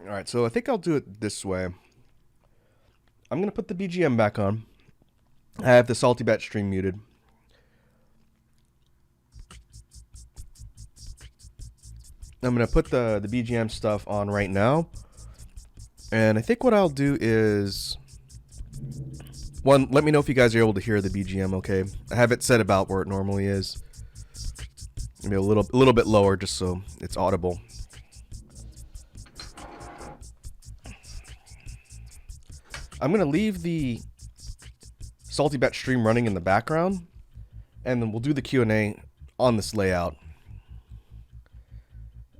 All right, so I think I'll do it this way. I'm going to put the BGM back on. I have the Salty Bat stream muted. I'm going to put the BGM stuff on right now. And I think what I'll do is... One, let me know if you guys are able to hear the BGM, okay? I have it set about where it normally is. Maybe a little bit lower just so it's audible. I'm going to leave the Salty Bat stream running in the background, and then we'll do the Q&A on this layout.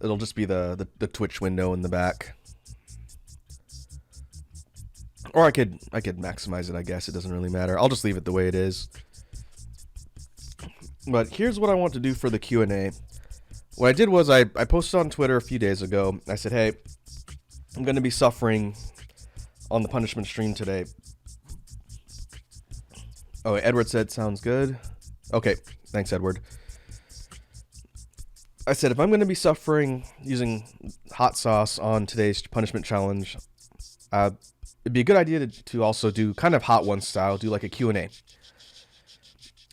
It'll just be the Twitch window in the back. Or I could maximize it, I guess. It doesn't really matter. I'll just leave it the way it is. But here's what I want to do for the Q&A. What I did was I posted on Twitter a few days ago. I said, hey, I'm going to be suffering on the punishment stream today. Oh, Edward said, sounds good. Okay, thanks, Edward. I said, if I'm going to be suffering using hot sauce on today's punishment challenge, it'd be a good idea to also do kind of Hot One style, do like a Q&A.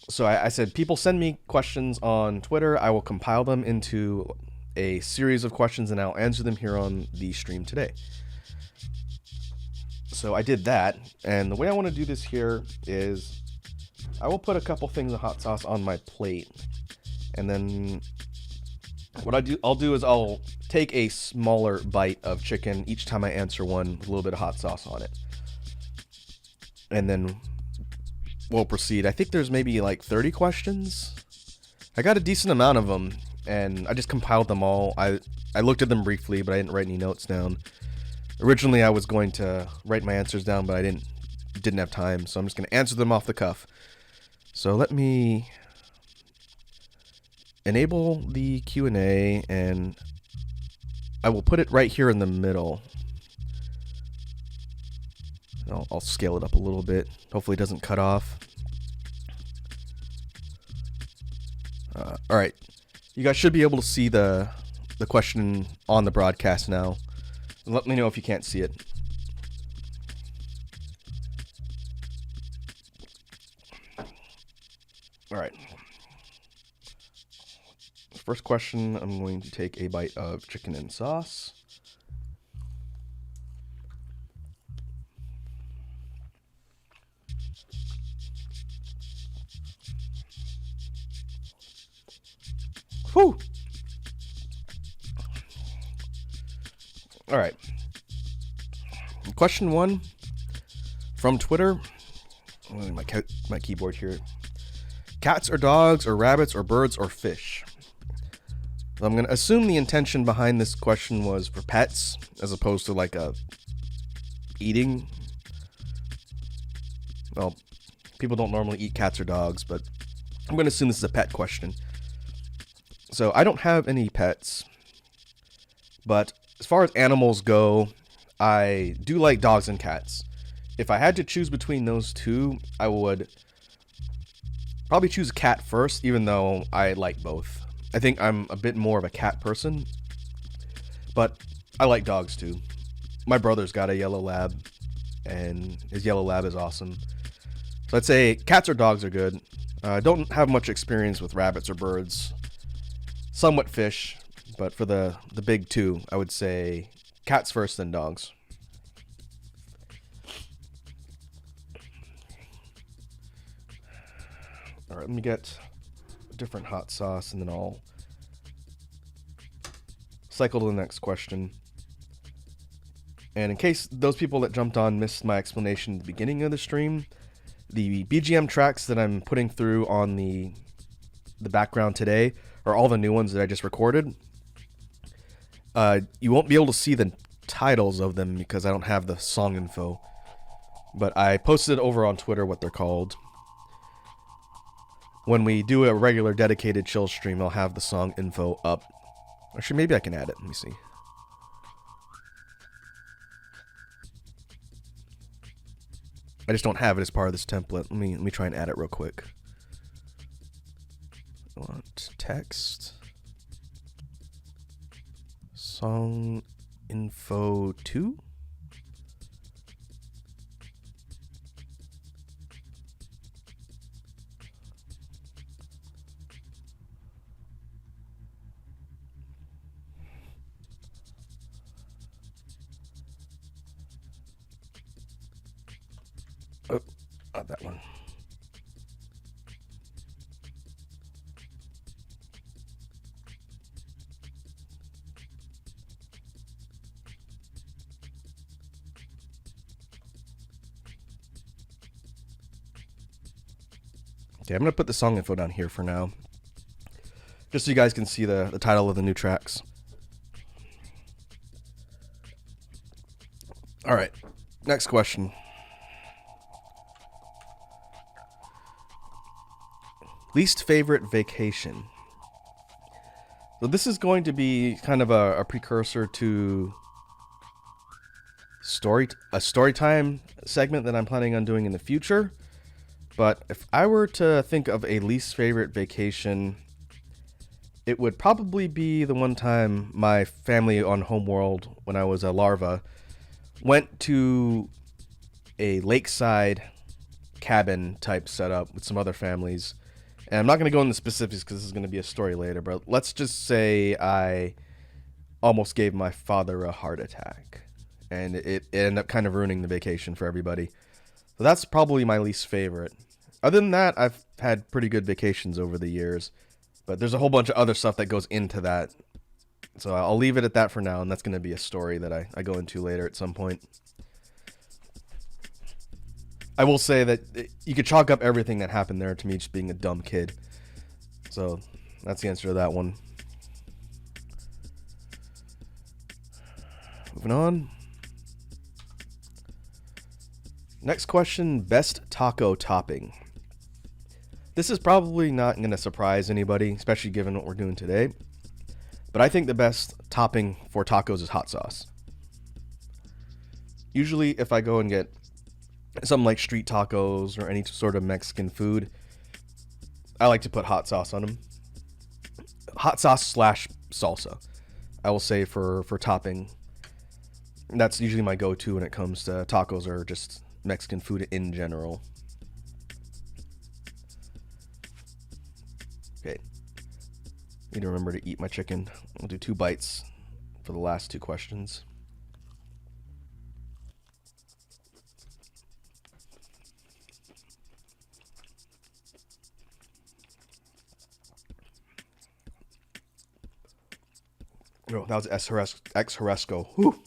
So I said, people send me questions on Twitter. I will compile them into a series of questions, and I'll answer them here on the stream today. So I did that, and the way I want to do this here is I will put a couple things of hot sauce on my plate, and then what I'll do is I'll take a smaller bite of chicken each time I answer one with a little bit of hot sauce on it. And then we'll proceed. I think there's maybe like 30 questions. I got a decent amount of them, and I just compiled them all. I looked at them briefly, but I didn't write any notes down. Originally, I was going to write my answers down, but I didn't have time, so I'm just going to answer them off the cuff. So let me enable the Q&A, and I will put it right here in the middle. I'll scale it up a little bit. Hopefully it doesn't cut off. All right. You guys should be able to see the question on the broadcast now. Let me know if you can't see it. All right. First question, I'm going to take a bite of chicken and sauce. Whew. All right. Question one from Twitter. My keyboard here. Cats or dogs or rabbits or birds or fish? So I'm going to assume the intention behind this question was for pets as opposed to like a eating. Well, people don't normally eat cats or dogs, but I'm going to assume this is a pet question. So I don't have any pets, but as far as animals go, I do like dogs and cats. If I had to choose between those two, I would probably choose cat first, even though I like both. I think I'm a bit more of a cat person, but I like dogs too. My brother's got a yellow lab, and his yellow lab is awesome. So I'd say cats or dogs are good. I don't have much experience with rabbits or birds. Somewhat fish, but for the big two, I would say cats first, then dogs. All right, let me get a different hot sauce, and then I'll cycle to the next question. And in case those people that jumped on missed my explanation at the beginning of the stream, the BGM tracks that I'm putting through on the background today are all the new ones that I just recorded. You won't be able to see the titles of them because I don't have the song info, but I posted over on Twitter what they're called. When we do a regular dedicated chill stream, I'll have the song info up. Actually, maybe I can add it. Let me see. I just don't have it as part of this template. Let me try and add it real quick. I want text, song Info 2? Oh, not that one. Okay, I'm going to put the song info down here for now, just so you guys can see the title of the new tracks. All right, next question. Least favorite vacation. So this is going to be kind of a precursor to a story time segment that I'm planning on doing in the future. But if I were to think of a least favorite vacation, it would probably be the one time my family on Homeworld, when I was a larva, went to a lakeside cabin type setup with some other families. And I'm not going to go into specifics because this is going to be a story later, but let's just say I almost gave my father a heart attack. And it ended up kind of ruining the vacation for everybody. So that's probably my least favorite. Other than that, I've had pretty good vacations over the years. But there's a whole bunch of other stuff that goes into that. So I'll leave it at that for now, and that's going to be a story that I go into later at some point. I will say that you could chalk up everything that happened there to me just being a dumb kid. So that's the answer to that one. Moving on. Next question, best taco topping. This is probably not going to surprise anybody, especially given what we're doing today. But I think the best topping for tacos is hot sauce. Usually if I go and get something like street tacos or any sort of Mexican food, I like to put hot sauce on them. Hot sauce slash salsa, I will say, for topping. That's usually my go-to when it comes to tacos or just Mexican food in general. Okay. Need to remember to eat my chicken. I'll do 2 bites for the last 2 questions. Oh, that was ex Horesco. Whew.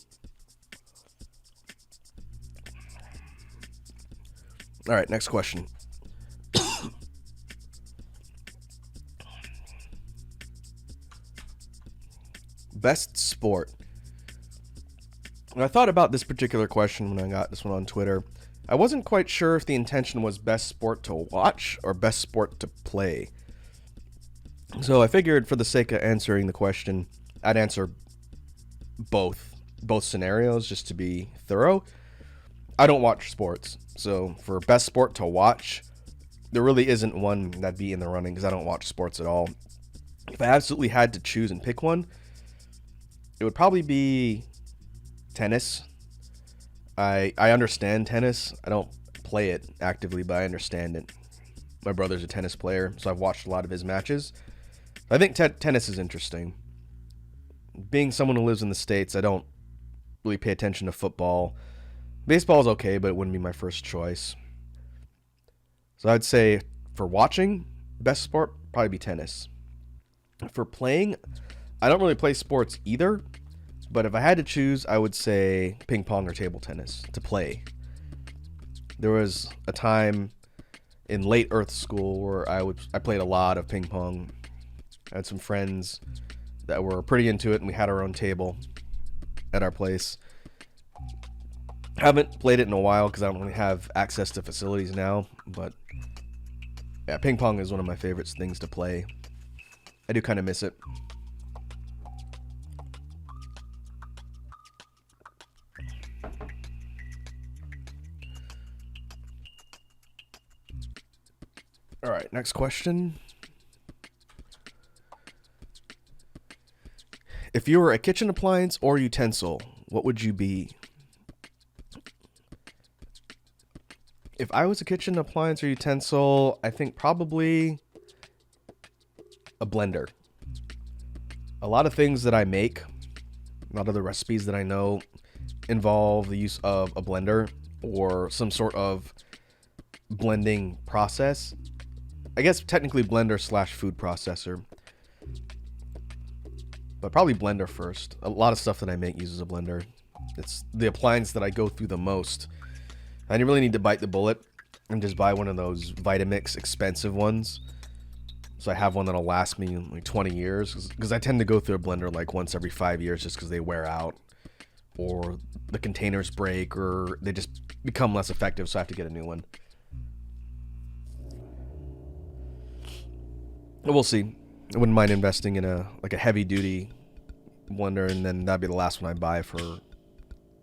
All right, next question. Best sport. When I thought about this particular question when I got this one on Twitter, I wasn't quite sure if the intention was best sport to watch or best sport to play. So I figured for the sake of answering the question, I'd answer both scenarios just to be thorough. I don't watch sports, so for best sport to watch, there really isn't one that'd be in the running because I don't watch sports at all. If I absolutely had to choose and pick one, it would probably be tennis. I understand tennis. I don't play it actively, but I understand it. My brother's a tennis player, so I've watched a lot of his matches. I think tennis is interesting. Being someone who lives in the States, I don't really pay attention to football. Baseball is okay, but it wouldn't be my first choice. So I'd say for watching, best sport, probably be tennis. For playing, I don't really play sports either, but if I had to choose, I would say ping pong or table tennis to play. There was a time in late Earth school where I played a lot of ping pong. I had some friends that were pretty into it, and we had our own table at our place. Haven't played it in a while because I don't really have access to facilities now, but yeah, ping pong is one of my favorite things to play. I do kind of miss it. All right, next question. If you were a kitchen appliance or utensil, what would you be? If I was a kitchen appliance or utensil, I think probably a blender. A lot of things that I make, a lot of the recipes that I know involve the use of a blender or some sort of blending process. I guess technically blender slash food processor, but probably blender first. A lot of stuff that I make uses a blender. It's the appliance that I go through the most. I really need to bite the bullet and just buy one of those Vitamix expensive ones. So I have one that'll last me like 20 years. Because I tend to go through a blender like once every 5 years just because they wear out. Or the containers break or they just become less effective, so I have to get a new one. We'll see. I wouldn't mind investing in a heavy duty blender, and then that'd be the last one I buy for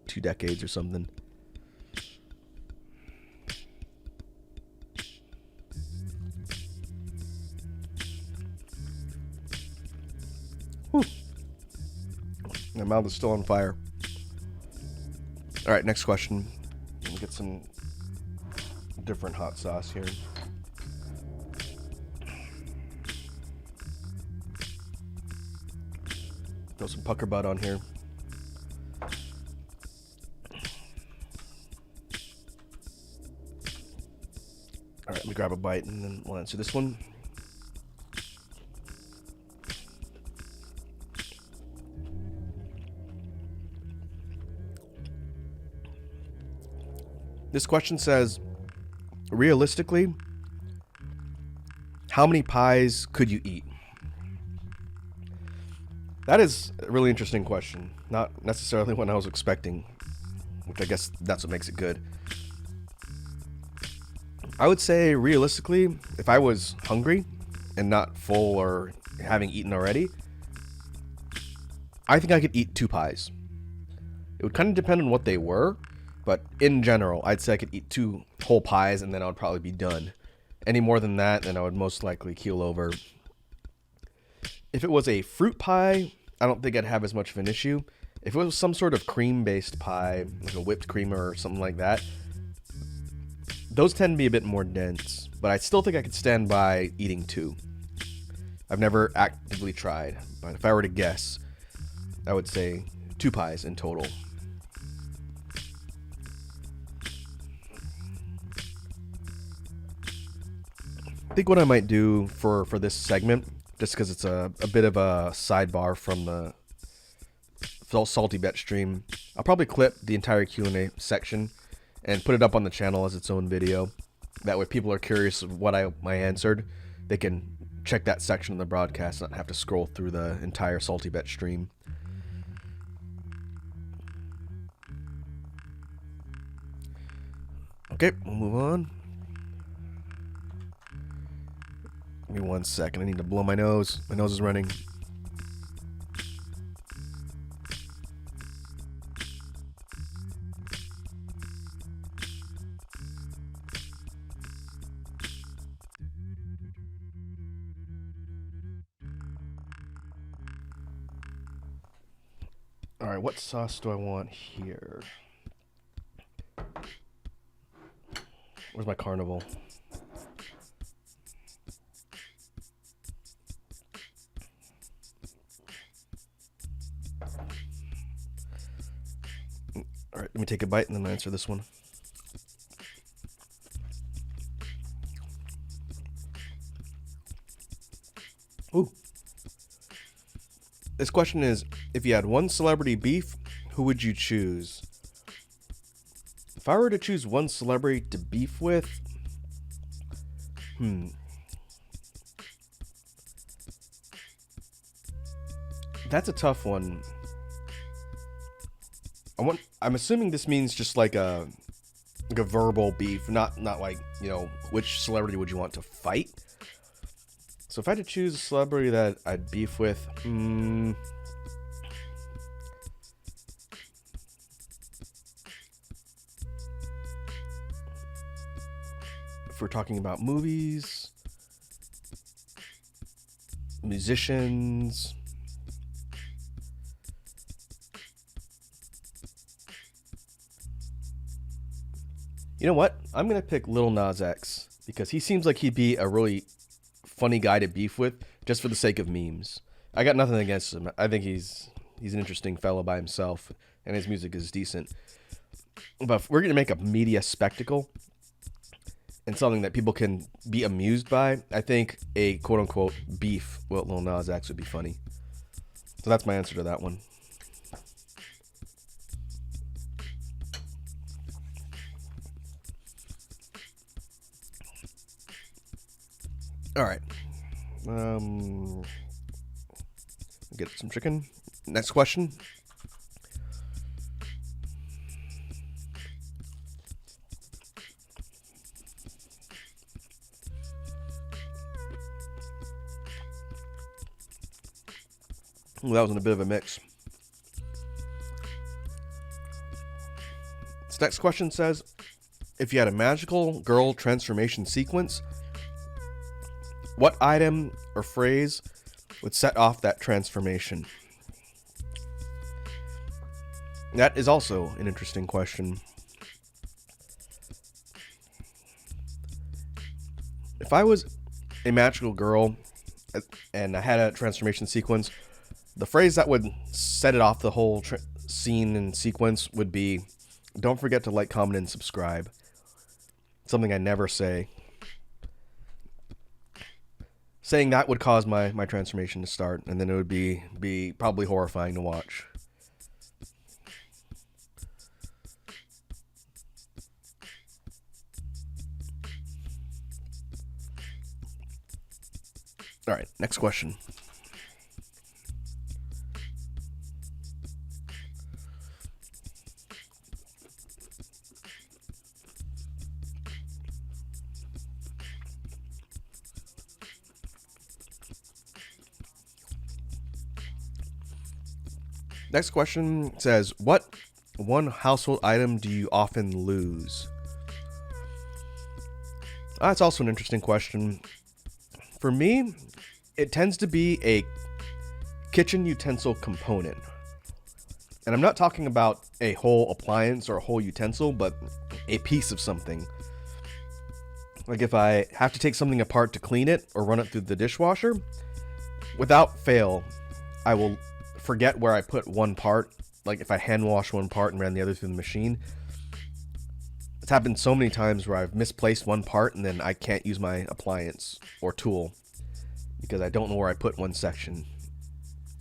2 decades or something. Whew. My mouth is still on fire. All right, next question. Let me get some different hot sauce here. Throw some pucker butt on here. All right, let me grab a bite and then we'll answer this one. This question says, realistically, how many pies could you eat? That is a really interesting question. Not necessarily what I was expecting, which I guess that's what makes it good. I would say, realistically, if I was hungry and not full or having eaten already, I think I could eat 2 pies. It would kind of depend on what they were, but in general, I'd say I could eat 2 whole pies and then I would probably be done. Any more than that, then I would most likely keel over. If it was a fruit pie, I don't think I'd have as much of an issue. If it was some sort of cream-based pie, like a whipped cream or something like that, those tend to be a bit more dense, but I still think I could stand by eating 2. I've never actively tried, but if I were to guess, I would say 2 pies in total. I think what I might do for this segment, just because it's a bit of a sidebar from the Salty Bet stream, I'll probably clip the entire Q&A section and put it up on the channel as its own video. That way people are curious of what I answered. They can check that section of the broadcast and not have to scroll through the entire Salty Bet stream. Okay, we'll move on. Give me 1 second. I need to blow my nose. My nose is running. All right, what sauce do I want here? Where's my carnival? All right, let me take a bite and then answer this one. Ooh. This question is, if you had one celebrity beef, who would you choose? If I were to choose one celebrity to beef with, that's a tough one. I'm assuming this means just like a verbal beef, not like, which celebrity would you want to fight? So if I had to choose a celebrity that I'd beef with, if we're talking about movies, musicians, You know what? I'm gonna pick Lil Nas X because he seems like he'd be a really funny guy to beef with just for the sake of memes. I got nothing against him. I think he's an interesting fellow by himself, and his music is decent. But if we're gonna make a media spectacle and something that people can be amused by, I think a quote unquote beef with Lil Nas X would be funny. So that's my answer to that one. All right. Get some chicken. Next question. Well, that was in a bit of a mix. This next question says, if you had a magical girl transformation sequence, what item or phrase would set off that transformation? That is also an interesting question. If I was a magical girl and I had a transformation sequence, the phrase that would set it off the whole scene and sequence would be, don't forget to like, comment, and subscribe. Something I never say. Saying that would cause my transformation to start, and then it would be probably horrifying to watch. All right, next question. Next question says, what one household item do you often lose? That's also an interesting question. For me, it tends to be a kitchen utensil component. And I'm not talking about a whole appliance or a whole utensil, but a piece of something. Like if I have to take something apart to clean it or run it through the dishwasher, without fail, I will forget where I put one part. Like if I hand wash one part and ran the other through the machine. It's happened so many times where I've misplaced one part and then I can't use my appliance or tool because I don't know where I put one section.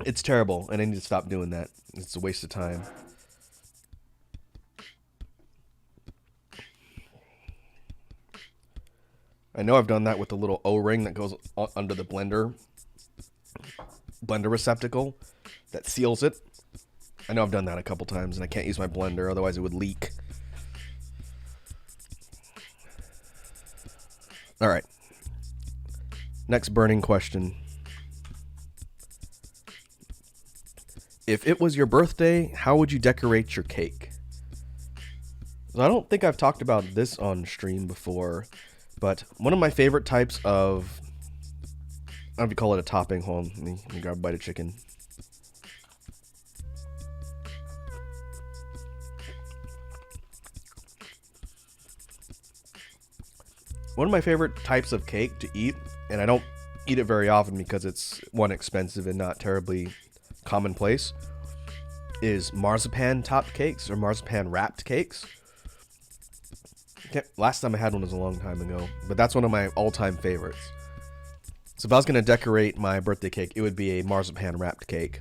It's terrible, and I need to stop doing that. It's a waste of time. I know I've done that with the little O-ring that goes under the blender receptacle that seals it. I know I've done that a couple times, and I can't use my blender, otherwise it would leak. All right. Next burning question. If it was your birthday, how would you decorate your cake? I don't think I've talked about this on stream before, but one of my favorite types of, I don't know if you call it a topping. Hold on, let me grab a bite of chicken. One of my favorite types of cake to eat, and I don't eat it very often because it's, one, expensive and not terribly commonplace, is marzipan topped cakes or marzipan wrapped cakes. Last time I had one was a long time ago, but that's one of my all-time favorites. So if I was going to decorate my birthday cake, it would be a marzipan wrapped cake.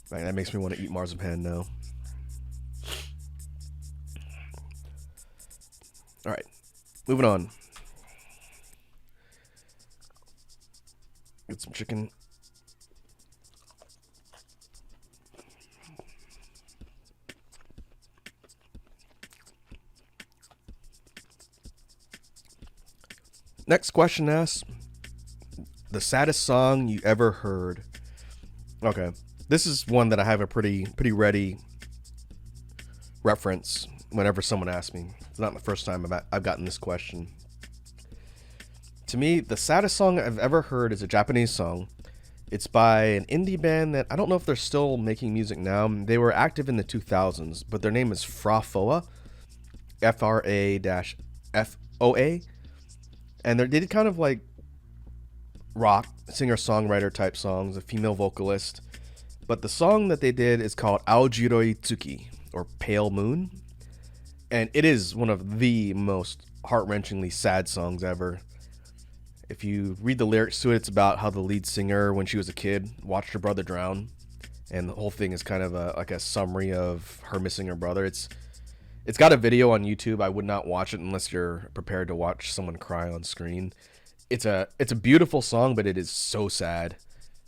Right, that makes me want to eat marzipan now. All right, moving on. Get some chicken. Next question asks, the saddest song you ever heard. Okay, this is one that I have a pretty ready reference whenever someone asks me. It's not the first time I've gotten this question. To me, the saddest song I've ever heard is a Japanese song. It's by an indie band that I don't know if they're still making music now. They were active in the 2000s, but their name is Frafoa, FRA-FOA. And they did kind of like rock, singer-songwriter type songs, a female vocalist. But the song that they did is called Aojiroi Tsuki, or Pale Moon. And it is one of the most heart-wrenchingly sad songs ever. If you read the lyrics to it, it's about how the lead singer, when she was a kid, watched her brother drown. And the whole thing is kind of like a summary of her missing her brother. It's got a video on YouTube. I would not watch it unless you're prepared to watch someone cry on screen. It's a beautiful song, but it is so sad.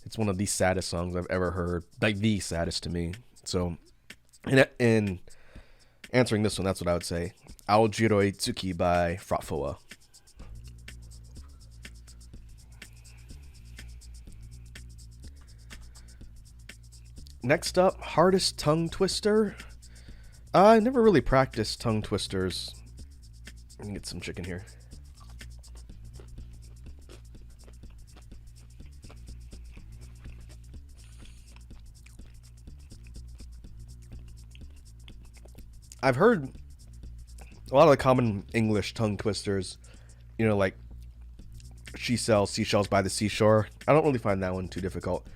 It's one of the saddest songs I've ever heard. Like, the saddest to me. So, in answering this one, that's what I would say. Aojiroi Tsuki by Frafoa. Next up, hardest tongue twister. I never really practiced tongue twisters. Let me get some chicken here. I've heard a lot of the common English tongue twisters, like she sells seashells by the seashore. I don't really find that one too difficult.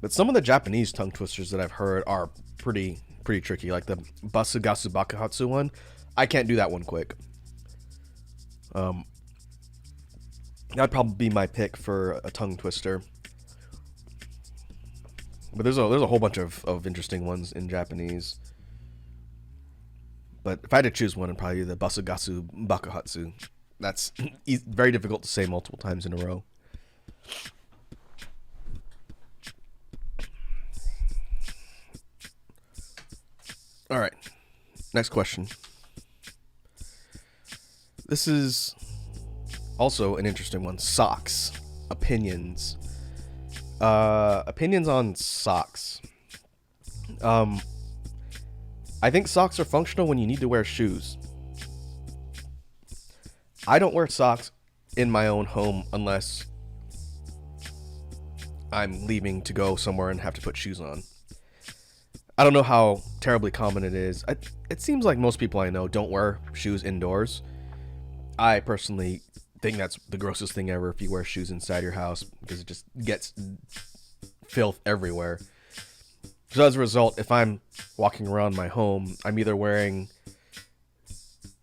But some of the Japanese tongue twisters that I've heard are pretty tricky, like the Basugasu Bakuhatsu one. I can't do that one quick. That'd probably be my pick for a tongue twister. But there's a whole bunch of interesting ones in Japanese. But if I had to choose one, it'd probably be the Basugasu Bakuhatsu. That's very difficult to say multiple times in a row. All right, next question. This is also an interesting one. Socks. Opinions. Opinions on socks. I think socks are functional when you need to wear shoes. I don't wear socks in my own home unless I'm leaving to go somewhere and have to put shoes on. I don't know how terribly common it is. It seems like most people I know don't wear shoes indoors. I personally think that's the grossest thing ever if you wear shoes inside your house, because it just gets filth everywhere. So as a result, if I'm walking around my home, I'm either wearing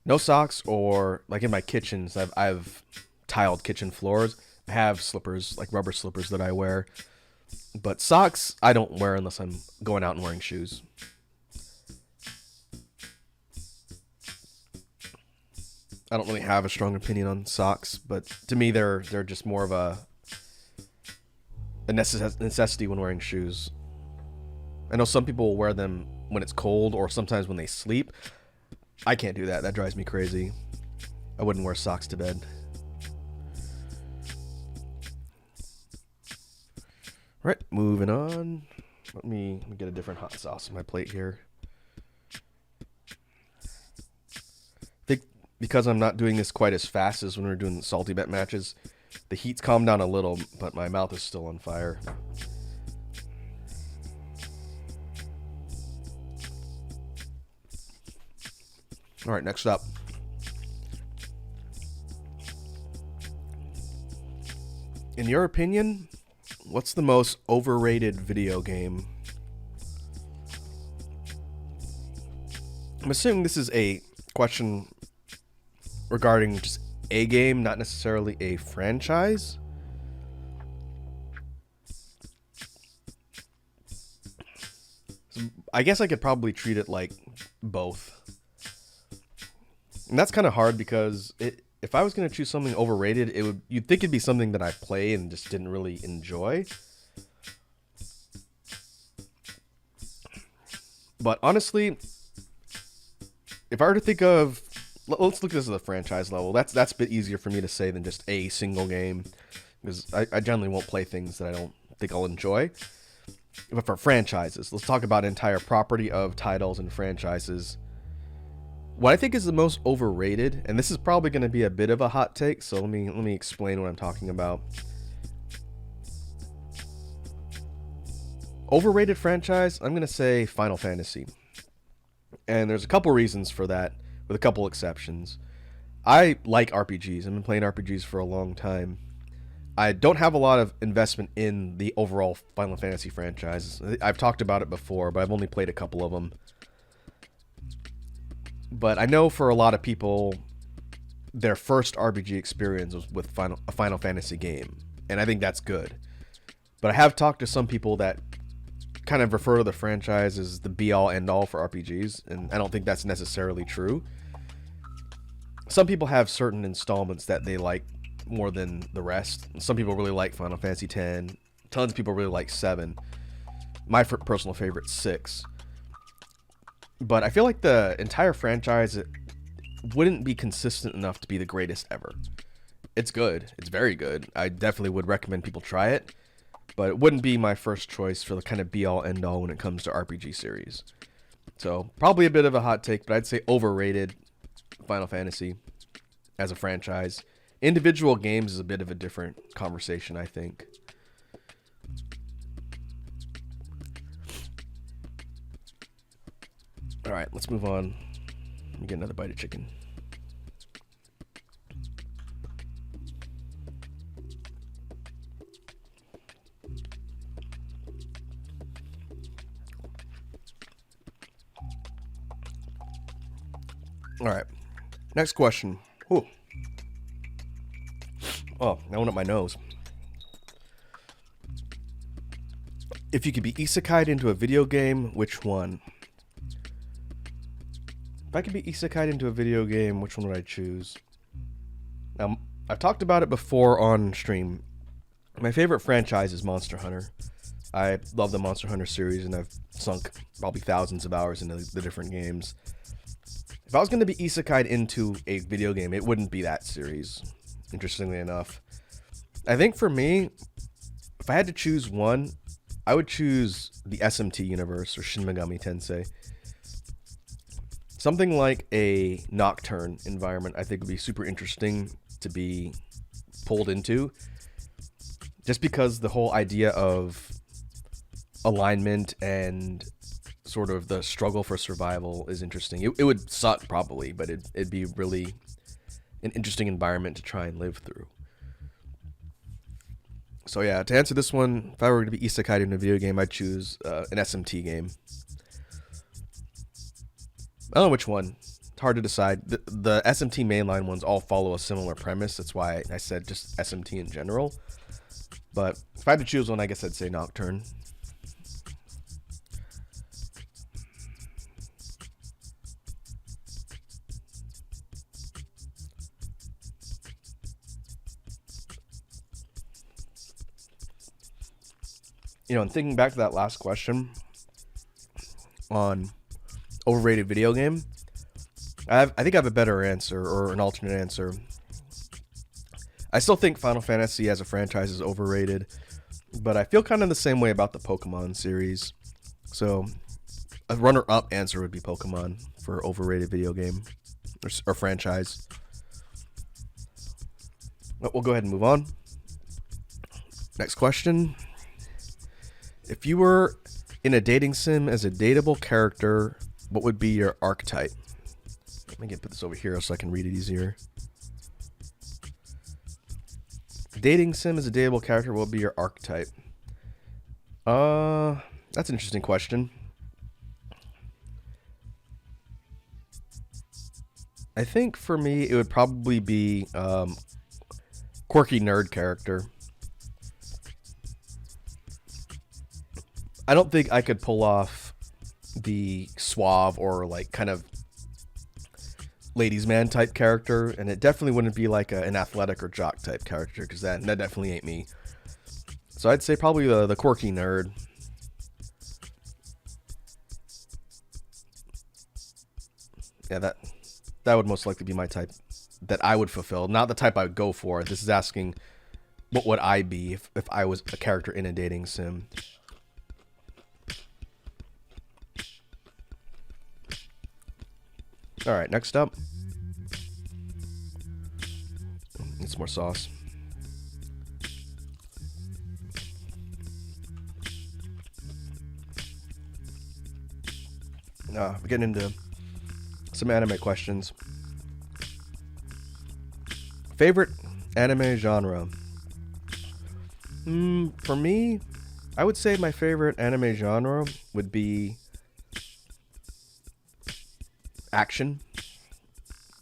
no socks, or like in my kitchens, I've tiled kitchen floors. I have slippers, like rubber slippers that I wear. But socks, I don't wear unless I'm going out and wearing shoes. I don't really have a strong opinion on socks, but to me, they're just more of a necessity when wearing shoes. I know some people will wear them when it's cold or sometimes when they sleep. I can't do that. That drives me crazy. I wouldn't wear socks to bed. All right, moving on. Let me get a different hot sauce on my plate here. I think because I'm not doing this quite as fast as when we're doing salty bet matches, the heat's calmed down a little, but my mouth is still on fire. All right, next up. In your opinion, what's the most overrated video game? I'm assuming this is a question regarding just a game, not necessarily a franchise. So I guess I could probably treat it like both. And that's kind of hard because if I was going to choose something overrated, you'd think it'd be something that I play and just didn't really enjoy. But honestly, if I were to think of, let's look at this at the franchise level. That's a bit easier for me to say than just a single game, because I generally won't play things that I don't think I'll enjoy. But for franchises, let's talk about an entire property of titles and franchises. What I think is the most overrated, and this is probably going to be a bit of a hot take, so let me explain what I'm talking about. Overrated franchise, I'm going to say Final Fantasy. And there's a couple reasons for that, with a couple exceptions. I like RPGs. I've been playing RPGs for a long time. I don't have a lot of investment in the overall Final Fantasy franchise. I've talked about it before, but I've only played a couple of them. But I know for a lot of people, their first RPG experience was with a Final Fantasy game. And I think that's good. But I have talked to some people that kind of refer to the franchise as the be-all, end-all for RPGs, and I don't think that's necessarily true. Some people have certain installments that they like more than the rest. Some people really like Final Fantasy X. Tons of people really like 7. My personal favorite, 6. But I feel like the entire franchise wouldn't be consistent enough to be the greatest ever. It's good. It's very good. I definitely would recommend people try it. But it wouldn't be my first choice for the kind of be-all, end-all when it comes to RPG series. So, probably a bit of a hot take, but I'd say overrated Final Fantasy as a franchise. Individual games is a bit of a different conversation, I think. Alright, let's move on. Let me get another bite of chicken. Alright, next question. Ooh. Oh, I went up my nose. If you could be isekai'd into a video game, which one? If I could be isekai'd into a video game, which one would I choose? Now, I've talked about it before on stream. My favorite franchise is Monster Hunter. I love the Monster Hunter series, and I've sunk probably thousands of hours into the different games. If I was going to be isekai'd into a video game, it wouldn't be that series, interestingly enough. I think for me, if I had to choose one, I would choose the SMT universe, or Shin Megami Tensei. Something like a Nocturne environment I think would be super interesting to be pulled into. Just because the whole idea of alignment and sort of the struggle for survival is interesting. It would suck probably, but it'd be really an interesting environment to try and live through. So yeah, to answer this one, if I were to be isekai'd in a video game, I'd choose an SMT game. I don't know which one. It's hard to decide. The SMT mainline ones all follow a similar premise. That's why I said just SMT in general. But if I had to choose one, I guess I'd say Nocturne. You know, and thinking back to that last question on overrated video game, I think I have a better answer, or an alternate answer. I still think Final Fantasy as a franchise is overrated, but I feel kind of the same way about the Pokemon series. So a runner-up answer would be Pokemon for overrated video game or franchise. But we'll go ahead and move on. Next question. If you were in a dating sim as a dateable character, what would be your archetype? Let me put this over here so I can read it easier. Dating sim as a dateable character, what would be your archetype? That's an interesting question. I think for me, it would probably be quirky nerd character. I don't think I could pull off the suave or like kind of ladies' man type character, and it definitely wouldn't be like an athletic or jock type character, because that definitely ain't me. So I'd say probably the quirky nerd. Yeah, that would most likely be my type that I would fulfill, not the type I would go for. This is asking what would I be if I was a character in a dating sim. All right, next up. Need some more sauce. We're getting into some anime questions. Favorite anime genre? For me, I would say my favorite anime genre would be action.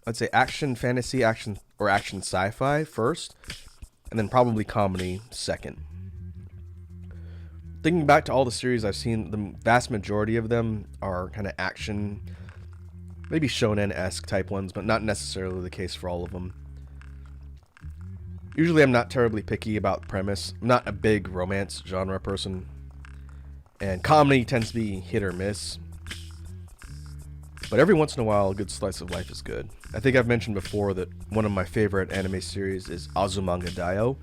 I'd say action fantasy, action or action sci-fi first, and then probably comedy second. Thinking back to all the series I've seen, the vast majority of them are kind of action, maybe shonen-esque type ones, but not necessarily the case for all of them. Usually I'm not terribly picky about premise. I'm not a big romance genre person, and comedy tends to be hit or miss. But every once in a while, a good slice of life is good. I think I've mentioned before that one of my favorite anime series is Azumanga Daioh,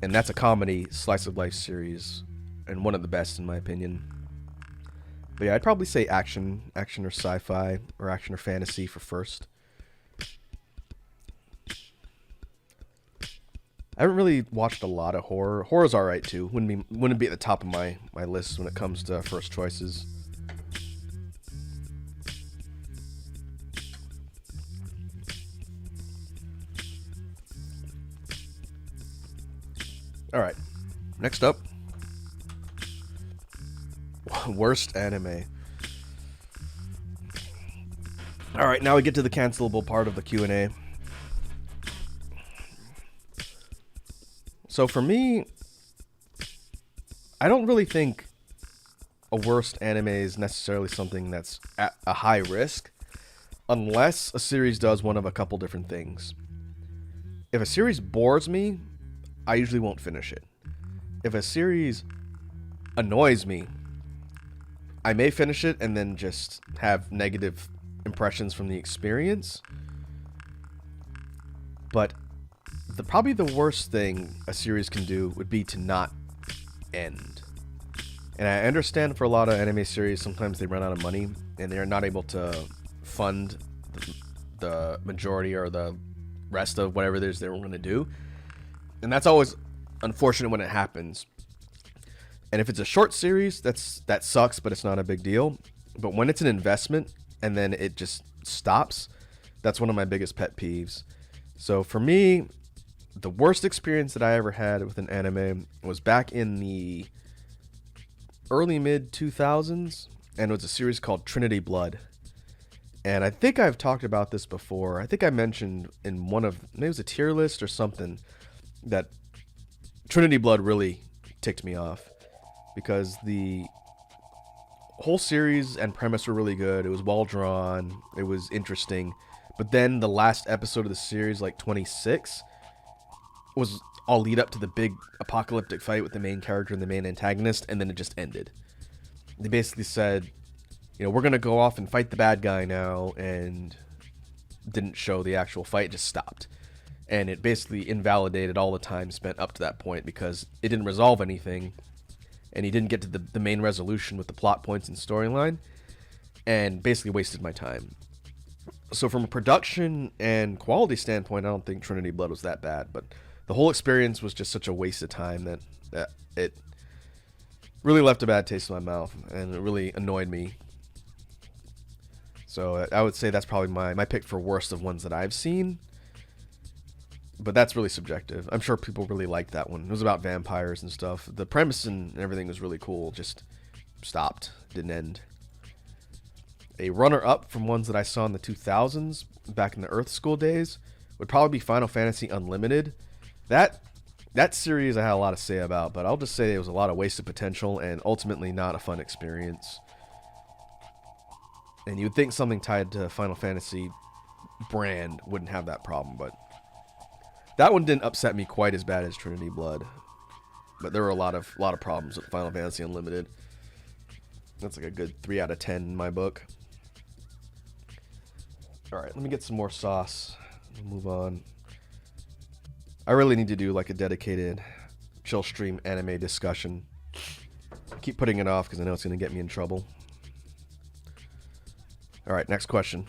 and that's a comedy slice of life series, and one of the best in my opinion. But yeah, I'd probably say action or sci-fi, or action or fantasy for first. I haven't really watched a lot of horror. Horror's alright too. Wouldn't be at the top of my list when it comes to first choices. Alright. Next up. Worst anime. Alright, now we get to the cancelable part of the Q&A. So for me, I don't really think a worst anime is necessarily something that's at a high risk, unless a series does one of a couple different things. If a series bores me, I usually won't finish it. If a series annoys me, I may finish it and then just have negative impressions from the experience. But probably the worst thing a series can do would be to not end. And I understand for a lot of anime series, sometimes they run out of money and they're not able to fund the majority or the rest of whatever it is they were going to do. And that's always unfortunate when it happens. And if it's a short series, that sucks, but it's not a big deal. But when it's an investment and then it just stops, that's one of my biggest pet peeves. So for me, the worst experience that I ever had with an anime was back in the early mid 2000s, and it was a series called Trinity Blood. And I think I've talked about this before. I think I mentioned in one of, maybe it was a tier list or something, that Trinity Blood really ticked me off because the whole series and premise were really good. It was well drawn. It was interesting. But then the last episode of the series, like 26, was all lead up to the big apocalyptic fight with the main character and the main antagonist, and then it just ended. They basically said, we're going to go off and fight the bad guy now, and didn't show the actual fight, just stopped. And it basically invalidated all the time spent up to that point because it didn't resolve anything, and he didn't get to the main resolution with the plot points and storyline, and basically wasted my time. So from a production and quality standpoint, I don't think Trinity Blood was that bad, but the whole experience was just such a waste of time that it really left a bad taste in my mouth, and it really annoyed me. So I would say that's probably my pick for worst of ones that I've seen. But that's really subjective. I'm sure people really liked that one. It was about vampires and stuff. The premise and everything was really cool. Just stopped. Didn't end. A runner-up from ones that I saw in the 2000s, back in the Earth School days, would probably be Final Fantasy Unlimited. That series I had a lot to say about, but I'll just say it was a lot of wasted potential and ultimately not a fun experience. And you would think something tied to Final Fantasy brand wouldn't have that problem, but that one didn't upset me quite as bad as Trinity Blood. But there were a lot of problems with Final Fantasy Unlimited. That's like a good 3 out of 10 in my book. Alright, let me get some more sauce. We'll move on. I really need to do like a dedicated chill stream anime discussion. I keep putting it off because I know it's going to get me in trouble. Alright, next question.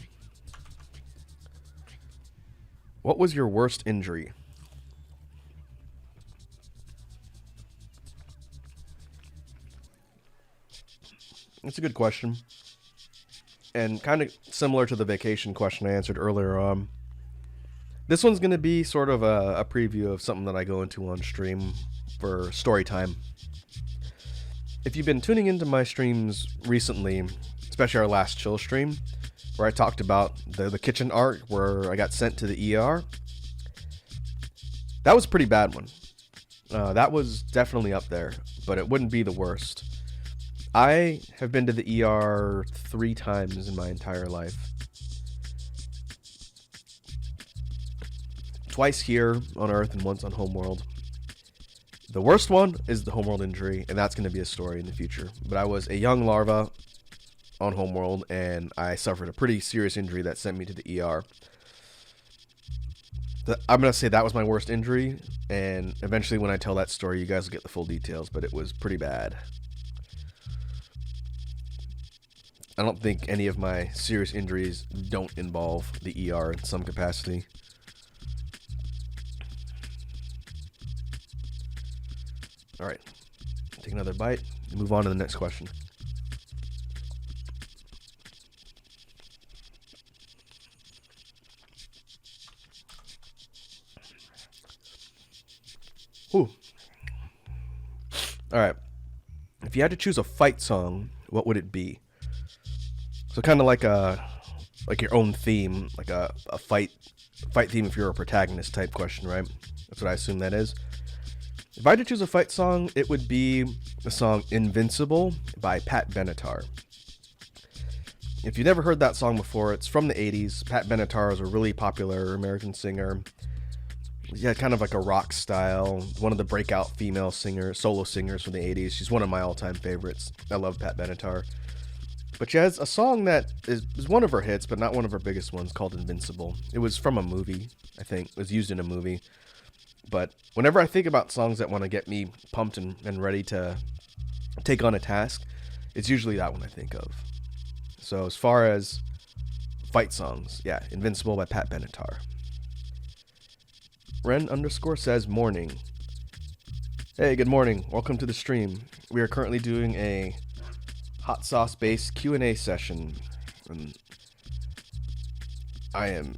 What was your worst injury? That's a good question. And kind of similar to the vacation question I answered earlier on, this one's going to be sort of a preview of something that I go into on stream for story time. If you've been tuning into my streams recently, especially our last chill stream, where I talked about the kitchen art where I got sent to the ER, that was a pretty bad one. That was definitely up there, but it wouldn't be the worst. I have been to the ER 3 times in my entire life. Twice here on Earth and once on Homeworld. The worst one is the Homeworld injury, and that's going to be a story in the future. But I was a young larva on Homeworld, and I suffered a pretty serious injury that sent me to the ER. I'm going to say that was my worst injury, and eventually when I tell that story, you guys will get the full details, but it was pretty bad. I don't think any of my serious injuries don't involve the ER in some capacity. Alright, take another bite and move on to the next question. Ooh. Alright, if you had to choose a fight song, what would it be? So kind of like your own theme, like a fight theme if you're a protagonist type question, right? That's what I assume that is. If I had to choose a fight song, it would be the song Invincible by Pat Benatar. If you've never heard that song before, it's from the 80s. Pat Benatar is a really popular American singer. Yeah, kind of like a rock style. One of the breakout female solo singers from the 80s. She's one of my all-time favorites. I love Pat Benatar. But she has a song that is one of her hits, but not one of her biggest ones, called Invincible. It was from a movie, I think. It was used in a movie. But whenever I think about songs that want to get me pumped and ready to take on a task, it's usually that one I think of. So as far as fight songs, yeah, Invincible by Pat Benatar. Ren _ says morning. Hey, good morning. Welcome to the stream. We are currently doing a hot sauce based Q&A session, and I am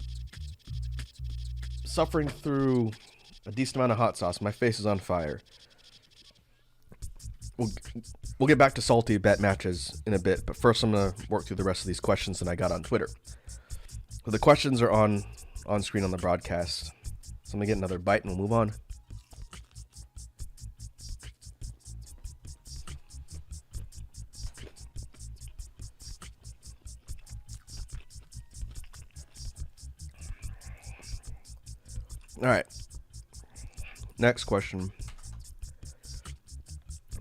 suffering through a decent amount of hot sauce. My face is on fire. We'll get back to salty bet matches in a bit, but first I'm going to work through the rest of these questions that I got on Twitter. So the questions are on screen on the broadcast. So I'm going to get another bite and we'll move on. All right. Next question.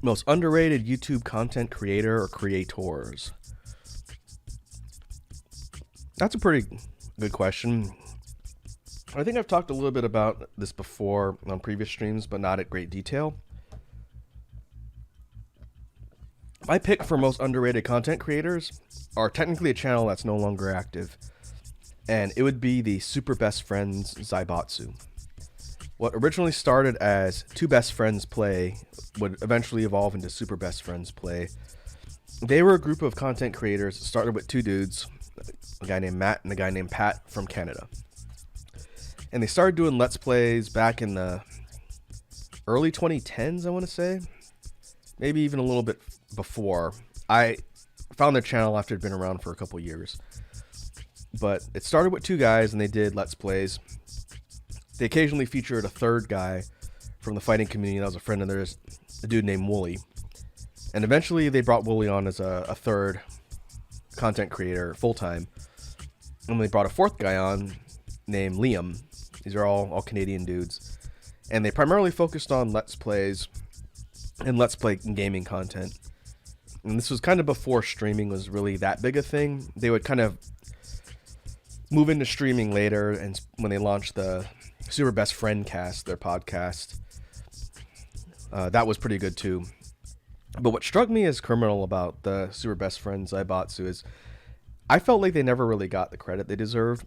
Most underrated YouTube content creator or creators? That's a pretty good question. I think I've talked a little bit about this before on previous streams, but not at great detail. My pick for most underrated content creators are technically a channel that's no longer active, and it would be the Super Best Friends Zaibatsu. What originally started as Two Best Friends Play would eventually evolve into Super Best Friends Play. They were a group of content creators that started with two dudes, a guy named Matt and a guy named Pat from Canada. And they started doing Let's Plays back in the early 2010s, I want to say. Maybe even a little bit before. I found their channel after it had been around for a couple years. But it started with two guys and they did Let's Plays. They occasionally featured a third guy from the fighting community that was a friend of theirs, a dude named Wooly. And eventually they brought Wooly on as a third content creator full-time. And they brought a fourth guy on named Liam. These are all Canadian dudes. And they primarily focused on Let's Plays and Let's Play gaming content. And this was kind of before streaming was really that big a thing. They would kind of move into streaming later, and when they launched the Super Best Friend Cast, their podcast, that was pretty good too. But what struck me as criminal about the Super Best Friends Zaibatsu is I felt like they never really got the credit they deserved.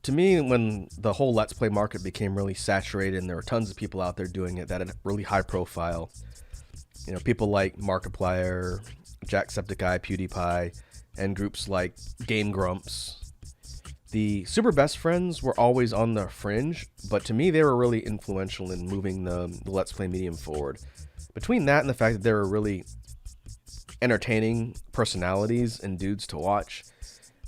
To me, when the whole Let's Play market became really saturated and there were tons of people out there doing it that had really high profile, you know, people like Markiplier, Jacksepticeye, PewDiePie, and groups like Game Grumps. The Super Best Friends were always on the fringe, but to me they were really influential in moving the Let's Play medium forward. Between that and the fact that they were really entertaining personalities and dudes to watch,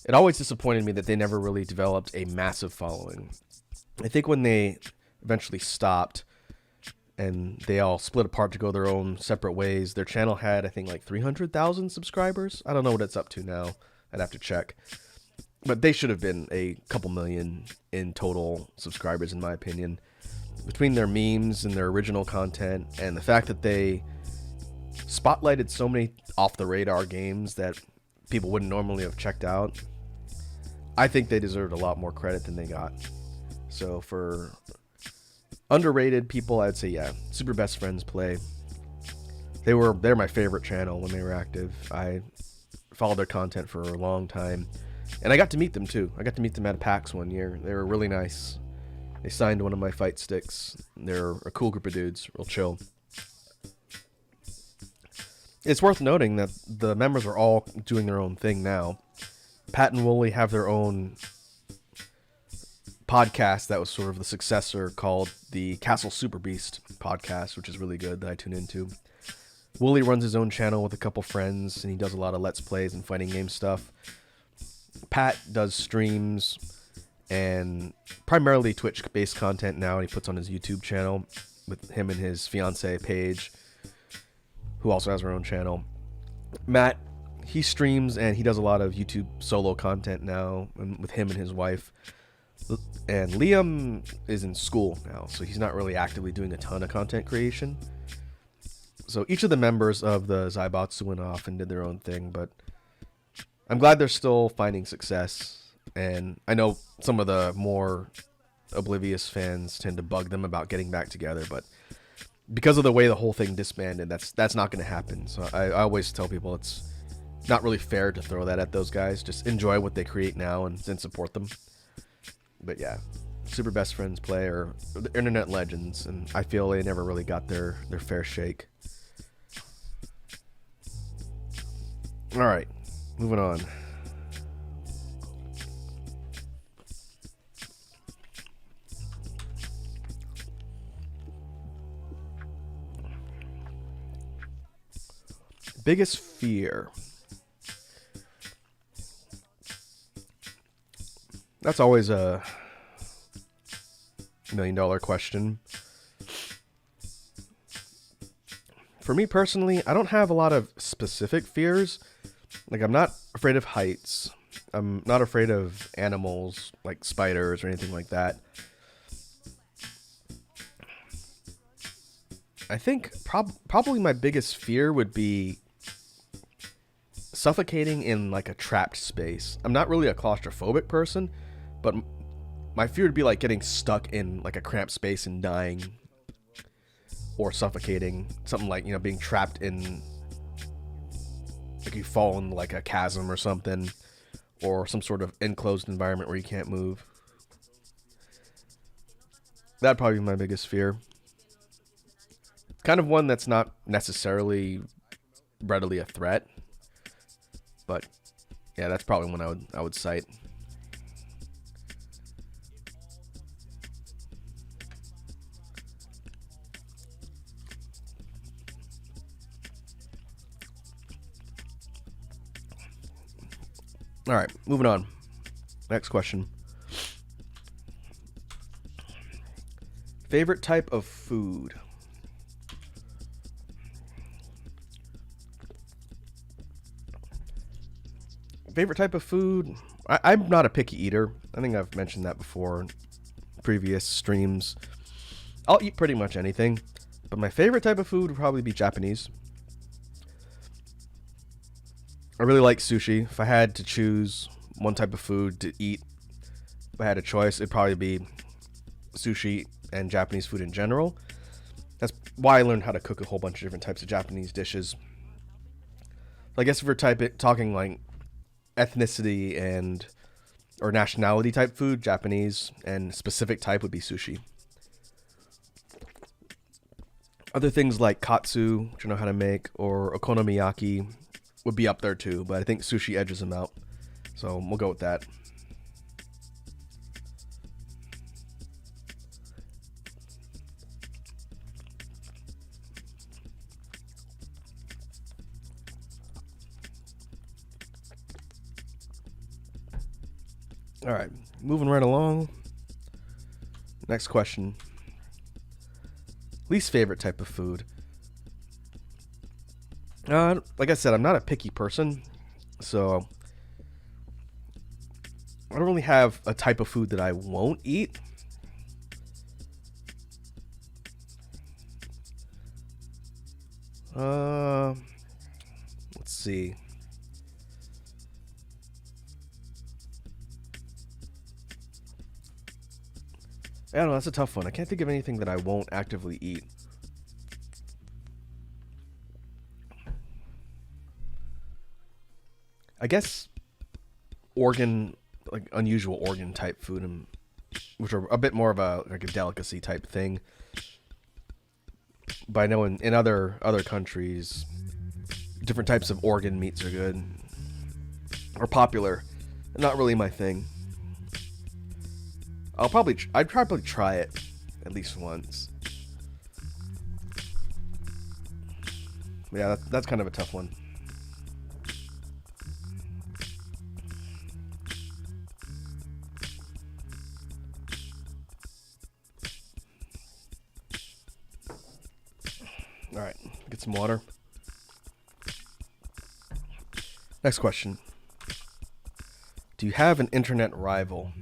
it always disappointed me that they never really developed a massive following. I think when they eventually stopped and they all split apart to go their own separate ways, their channel had, I think, like 300,000 subscribers. I don't know what it's up to now. I'd have to check. But they should have been a couple million in total subscribers, in my opinion. Between their memes and their original content and the fact that they spotlighted so many off-the-radar games that people wouldn't normally have checked out, I think they deserved a lot more credit than they got. So for underrated people, I'd say, yeah, Super Best Friends Play. They're my favorite channel when they were active. I followed their content for a long time. And I got to meet them too. I got to meet them at PAX one year. They were really nice. They signed one of my fight sticks. They're a cool group of dudes, real chill. It's worth noting that the members are all doing their own thing now. Pat and Wooly have their own podcast that was sort of the successor called the Castle Super Beast podcast, which is really good that I tune into. Wooly runs his own channel with a couple friends, and he does a lot of Let's Plays and fighting game stuff. Pat does streams and primarily Twitch-based content now, and he puts on his YouTube channel with him and his fiancée, Paige, who also has her own channel. Matt, he streams and he does a lot of YouTube solo content now with him and his wife. And Liam is in school now, so he's not really actively doing a ton of content creation. So each of the members of the Zaibatsu went off and did their own thing, but I'm glad they're still finding success. And I know some of the more oblivious fans tend to bug them about getting back together, but because of the way the whole thing disbanded, that's not going to happen. So I always tell people it's not really fair to throw that at those guys. Just enjoy what they create now and support them. But yeah, Super Best Friends Play are the internet legends, and I feel they never really got their fair shake. Alright, moving on. Biggest fear. That's always a $1 million question. For me personally, I don't have a lot of specific fears. Like, I'm not afraid of heights. I'm not afraid of animals like spiders or anything like that. I think probably my biggest fear would be suffocating in like a trapped space. I'm not really a claustrophobic person, but my fear would be like getting stuck in like a cramped space and dying, or suffocating. Something like, you know, being trapped in, like you fall in like a chasm or something, or some sort of enclosed environment where you can't move. That'd probably be my biggest fear. Kind of one that's not necessarily readily a threat, but yeah, that's probably one I would cite. All right, moving on. Next question. Favorite type of food? Favorite type of food? I'm not a picky eater. I think I've mentioned that before in previous streams. I'll eat pretty much anything, but my favorite type of food would probably be Japanese. I really like sushi. If I had to choose one type of food to eat, if I had a choice, it'd probably be sushi and Japanese food in general. That's why I learned how to cook a whole bunch of different types of Japanese dishes. I guess if we're talking like ethnicity and or nationality type food, Japanese, and specific type would be sushi. Other things like katsu, which I know how to make, or okonomiyaki, would be up there too, but I think sushi edges him out. So we'll go with that. All right, moving right along. Next question. Least favorite type of food. Like I said, I'm not a picky person, so I don't really have a type of food that I won't eat. Let's see. I don't know, that's a tough one. I can't think of anything that I won't actively eat. I guess organ, like unusual organ type food, which are a bit more of a like a delicacy type thing. But I know in other countries, different types of organ meats are good or popular. Not really my thing. I'd probably try it at least once. Yeah, that's kind of a tough one. All right, get some water. Next question. Do you have an internet rival?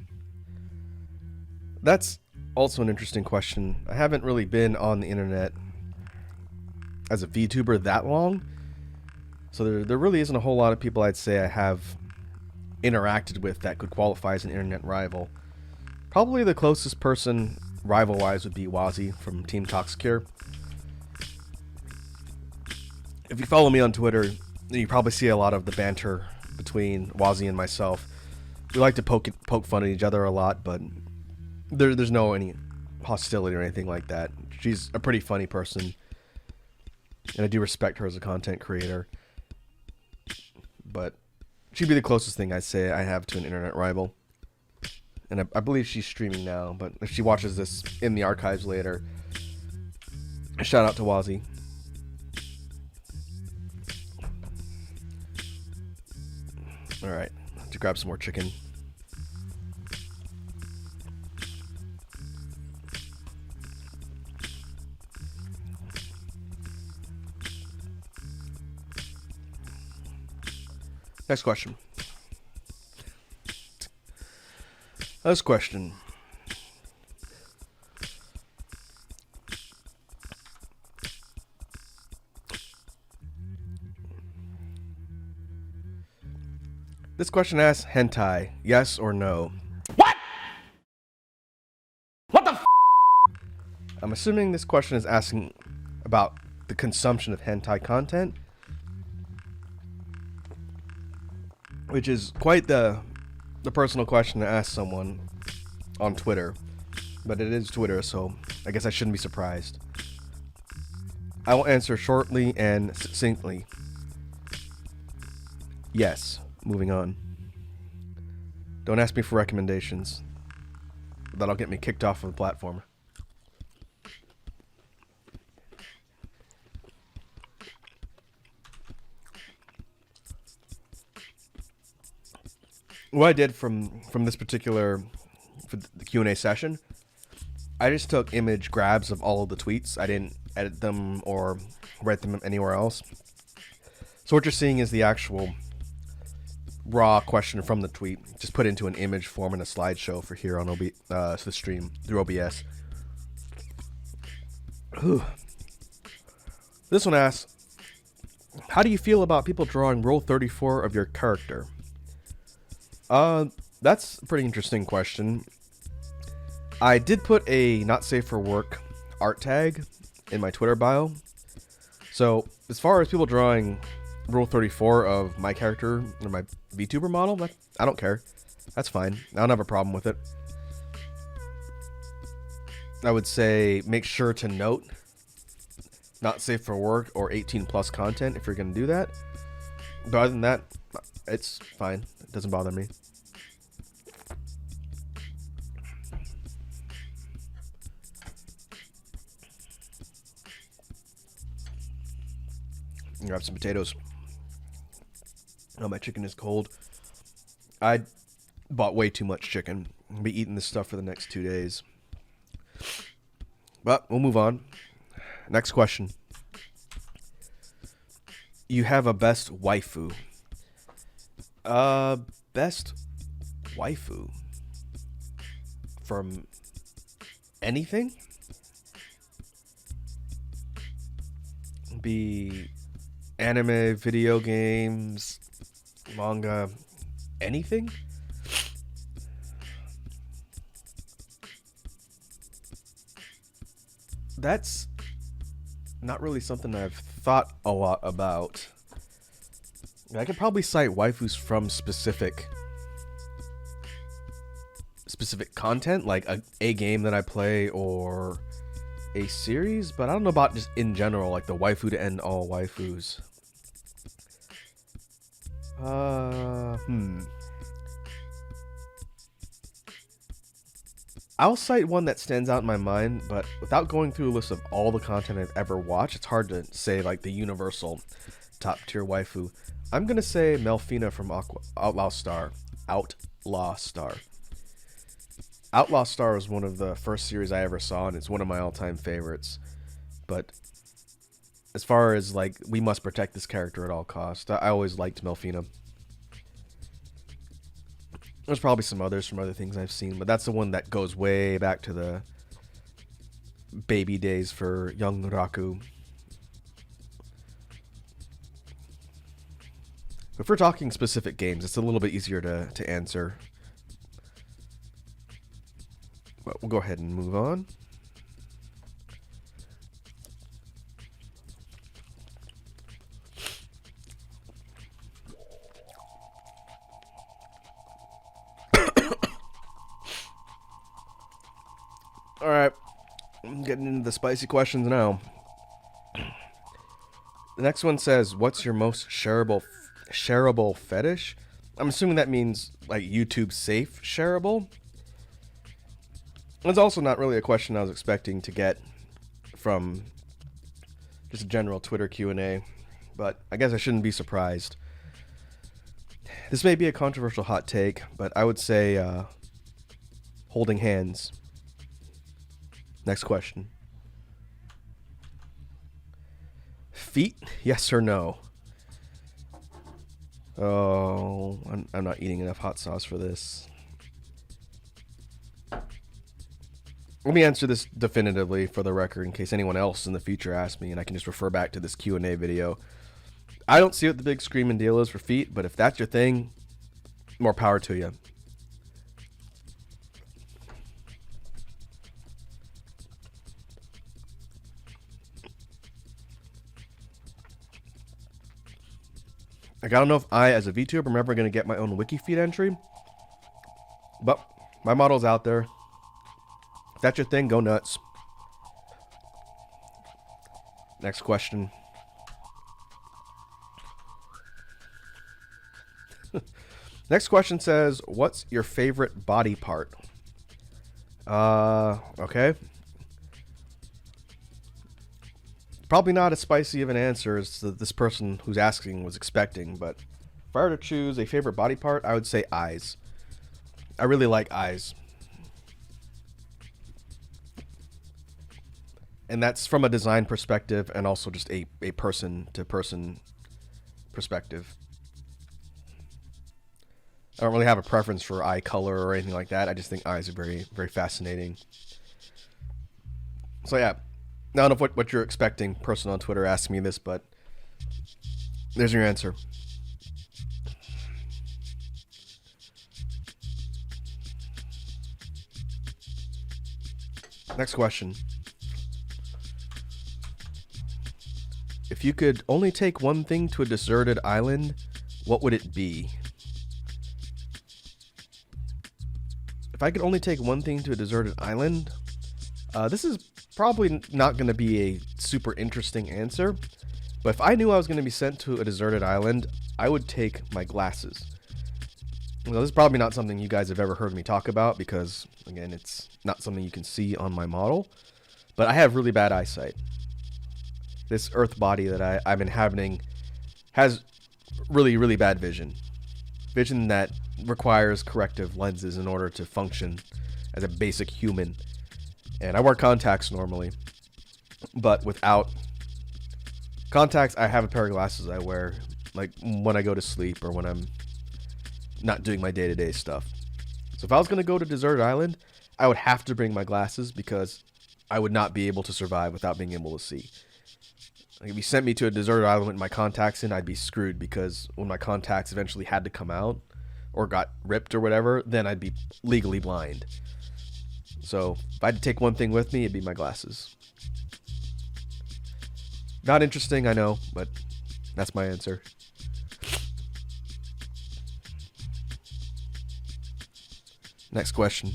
That's also an interesting question. I haven't really been on the internet as a VTuber that long, so there really isn't a whole lot of people I'd say I have interacted with that could qualify as an internet rival. Probably the closest person rival-wise would be Wazzy from Team Toxicure. If you follow me on Twitter, you probably see a lot of the banter between Wazzy and myself. We like to poke fun at each other a lot, but there's no any hostility or anything like that. She's a pretty funny person, and I do respect her as a content creator. But she'd be the closest thing I'd say I have to an internet rival. And I believe she's streaming now, but if she watches this in the archives later, shout out to Wazzy. Alright, to grab some more chicken. Next question. This question. This question asks hentai, yes or no? What? What the f? I'm assuming this question is asking about the consumption of hentai content, which is quite the personal question to ask someone on Twitter. But it is Twitter, so I guess I shouldn't be surprised. I will answer shortly and succinctly. Yes. Moving on. Don't ask me for recommendations. That'll get me kicked off of the platform. What I did from this particular for the Q&A session, I just took image grabs of all of the tweets. I didn't edit them or write them anywhere else. So what you're seeing is the actual raw question from the tweet, just put into an image form in a slideshow for here on the stream through OBS. Whew. This one asks, how do you feel about people drawing Rule 34 of your character? That's a pretty interesting question. I did put a not safe for work art tag in my Twitter bio. So as far as people drawing Rule 34 of my character or my VTuber model, I don't care. That's fine. I don't have a problem with it. I would say make sure to note not safe for work or 18 plus content if you're going to do that. But other than that, it's fine. It doesn't bother me. Grab some potatoes. Oh, my chicken is cold. I bought way too much chicken. I'll be eating this stuff for the next 2 days. But we'll move on. Next question. You have a best waifu. Best waifu from anything? Be anime, video games, manga, anything? That's not really something I've thought a lot about. I could probably cite waifus from specific content, like a game that I play or a series, but I don't know about just in general, like the waifu to end all waifus. I'll cite one that stands out in my mind, but without going through a list of all the content I've ever watched, it's hard to say like the universal top tier waifu. I'm gonna say Melfina from Outlaw Star. Outlaw Star. Outlaw Star was one of the first series I ever saw, and it's one of my all-time favorites. But as far as like we must protect this character at all costs, I always liked Melfina. There's probably some others from other things I've seen, but that's the one that goes way back to the baby days for young Raku. If we're talking specific games, it's a little bit easier to answer. But we'll go ahead and move on. Alright, I'm getting into the spicy questions now. The next one says, what's your most shareable fetish? I'm assuming that means like YouTube safe shareable. It's also not really a question I was expecting to get from just a general Twitter Q&A, but I guess I shouldn't be surprised. This may be a controversial hot take, but I would say holding hands. Next question. Feet, yes or no? Oh, I'm not eating enough hot sauce for this. Let me answer this definitively for the record in case anyone else in the future asks me, and I can just refer back to this Q&A video. I don't see what the big screaming deal is for feet, but if that's your thing, more power to you. Like, I don't know if I, as a VTuber, am ever going to get my own wiki feed entry, but my model's out there. If that's your thing, go nuts. Next question. Next question says, what's your favorite body part? Okay. Probably not as spicy of an answer as this person who's asking was expecting, but if I were to choose a favorite body part, I would say eyes. I really like eyes. And that's from a design perspective and also just a person-to-person perspective. I don't really have a preference for eye color or anything like that. I just think eyes are very, very fascinating. So yeah. I don't know what you're expecting. Person on Twitter asked me this, but there's your answer. Next question. If you could only take one thing to a deserted island, what would it be? If I could only take one thing to a deserted island, this is probably not going to be a super interesting answer, But if I knew I was going to be sent to a deserted island, I would take my glasses. Well, this is probably not something you guys have ever heard me talk about because, again, it's not something you can see on my model. But I have really bad eyesight. This Earth body that I'm inhabiting has really, really bad vision. Vision that requires corrective lenses in order to function as a basic human. And I wear contacts normally. But without contacts, I have a pair of glasses I wear like when I go to sleep or when I'm not doing my day-to-day stuff. So if I was going to go to Desert Island, I would have to bring my glasses because I would not be able to survive without being able to see. Like if you sent me to a desert island with my contacts in, I'd be screwed because when my contacts eventually had to come out or got ripped or whatever, then I'd be legally blind. So if I had to take one thing with me, it'd be my glasses. Not interesting, I know, but that's my answer. Next question.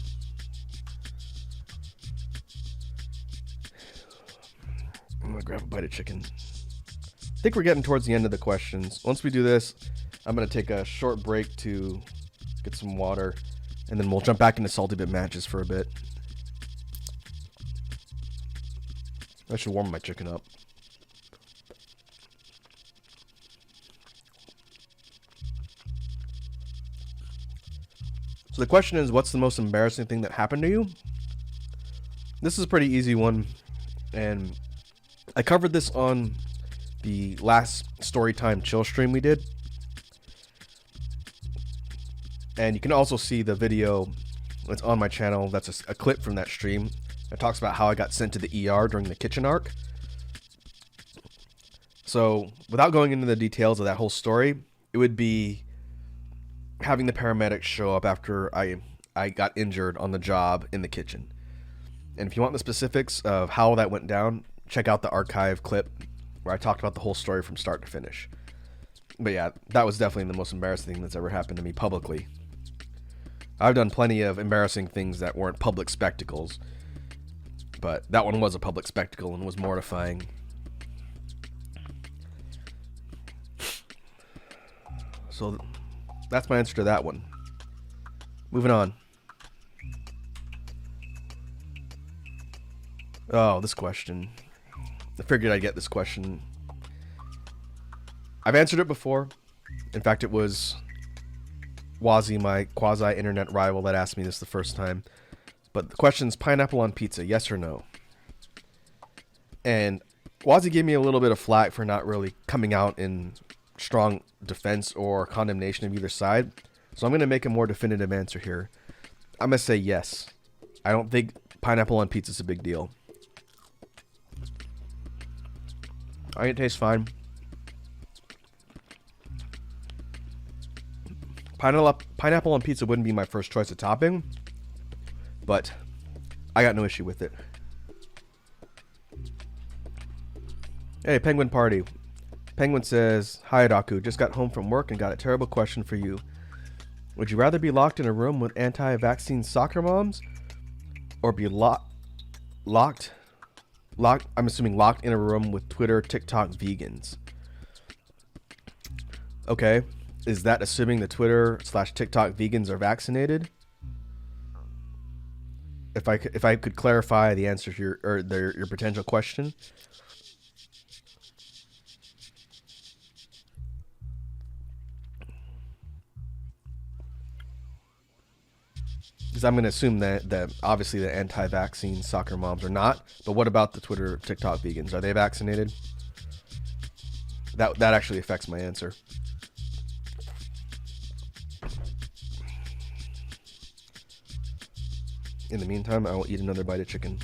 I'm gonna grab a bite of chicken. I think we're getting towards the end of the questions. Once we do this, I'm gonna take a short break to get some water, and then we'll jump back into salty bit matches for a bit. I should warm my chicken up. So the question is, what's the most embarrassing thing that happened to you? This is a pretty easy one, and I covered this on the last Storytime Chill stream we did. And you can also see the video that's on my channel. That's a clip from that stream. It talks about how I got sent to the ER during the kitchen arc. So without going into the details of that whole story, it would be having the paramedics show up after I got injured on the job in the kitchen. And if you want the specifics of how that went down, check out the archive clip where I talked about the whole story from start to finish. But yeah, that was definitely the most embarrassing thing that's ever happened to me publicly. I've done plenty of embarrassing things that weren't public spectacles, but that one was a public spectacle and was mortifying. So that's my answer to that one. Moving on. Oh, this question. I figured I'd get this question. I've answered it before. In fact, it was Wazzy, my quasi-internet rival, that asked me this the first time. But the question's pineapple on pizza, yes or no? And Wazzy gave me a little bit of flack for not really coming out in strong defense or condemnation of either side. So I'm going to make a more definitive answer here. I'm going to say yes. I don't think pineapple on pizza is a big deal. I think it tastes fine. Pineapple on pizza wouldn't be my first choice of topping, but I got no issue with it. Hey, Penguin Party. Penguin says, "Hi, Adaku. Just got home from work and got a terrible question for you. Would you rather be locked in a room with anti-vaccine soccer moms, or be locked, I'm assuming locked in a room with Twitter, TikTok vegans?" Okay. Is that assuming the Twitter/TikTok vegans are vaccinated? If I could clarify the answer to your potential question. Because I'm going to assume that obviously the anti-vaccine soccer moms are not. But what about the Twitter, TikTok vegans? Are they vaccinated? That actually affects my answer. In the meantime, I will eat another bite of chicken.